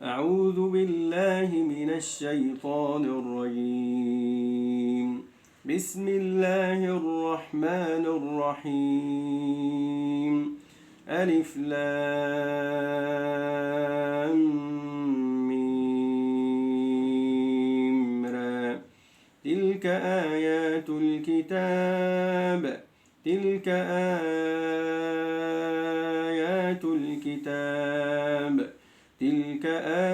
أعوذ بالله من الشيطان الرجيم. بسم الله الرحمن الرحيم. ألف لام ميم را. تلك آيات الكتاب. تلك آيات الكتاب. تلك آيات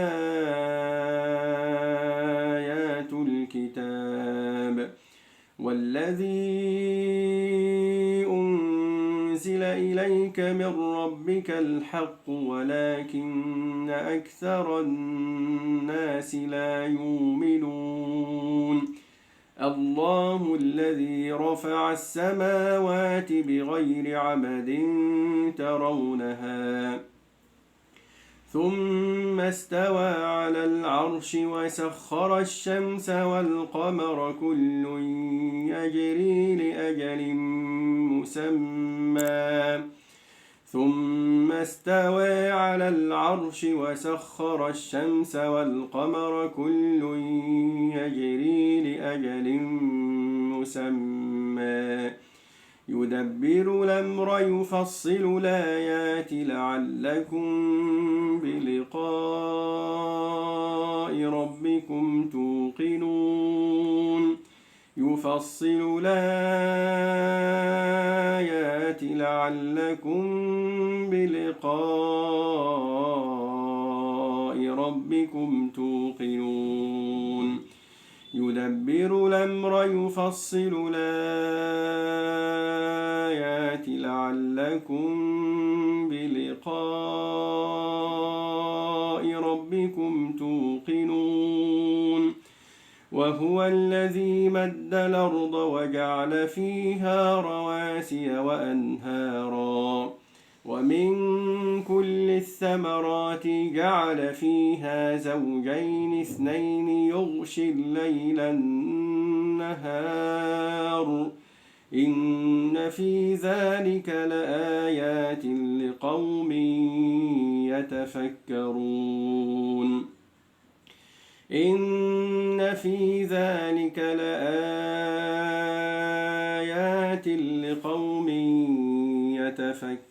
الكتاب. والذي أنزل إليك من ربك الحق ولكن أكثر الناس لا يؤمنون. الله الذي رفع السماوات بغير عمد ترونها ثم استوى على العرش وسخر الشمس والقمر كل يجري لأجل مسمى ثم استوى على العرش وسخر الشمس والقمر كل يجري لأجل مسمى يدبر الأمر يفصل الآيات لعلكم بلقاء ربكم توقنون. يفصل الآيات لعلكم بلقاء ربكم توقنون. يدبر الأمر يفصل الآيات لعلكم بلقاء ربكم توقنون. وهو الذي مد الأرض وجعل فيها رواسي وأنهارا ومن كل الثمرات جعل فيها زوجين اثنين يغشي الليل النهار إن في ذلك لآيات لقوم يتفكرون. إن في ذلك لآيات لقوم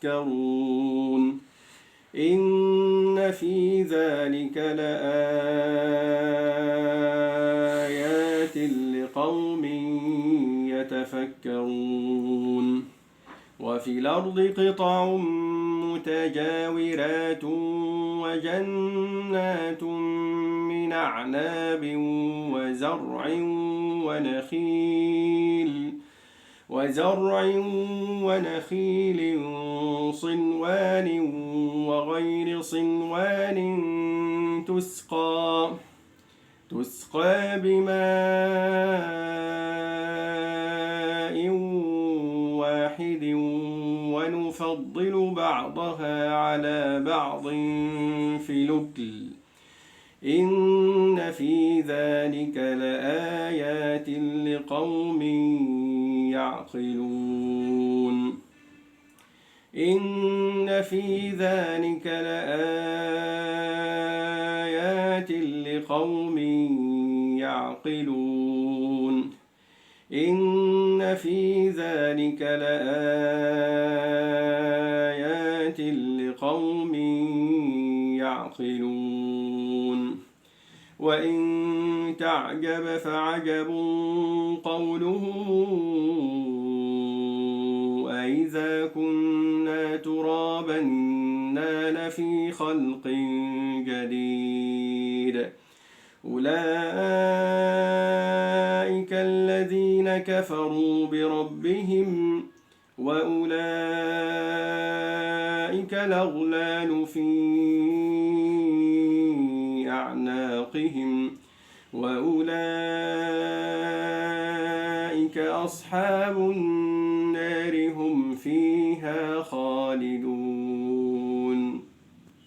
يتفكرون. إن في ذلك لآيات لقوم يتفكرون. وفي الأرض قطع متجاورات وجنات من أعناب وزرع ونخيل صنوان وغير صنوان تسقى بماء واحد ونفضل بعضها على بعض في الأكل إن في ذلك لآيات لقوم يعقلون. إن في ذلك لآيات لقوم يعقلون. إن في ذلك لآيات لقوم يعقلون. وإن تعجب فعجب قولهم أإذا كنا ترابا إنا لفي خلق جديد أولئك الذين كفروا بربهم وأولئك الأغلال في أعناقهم وأولئك أصحاب النار هم فيها خالدون.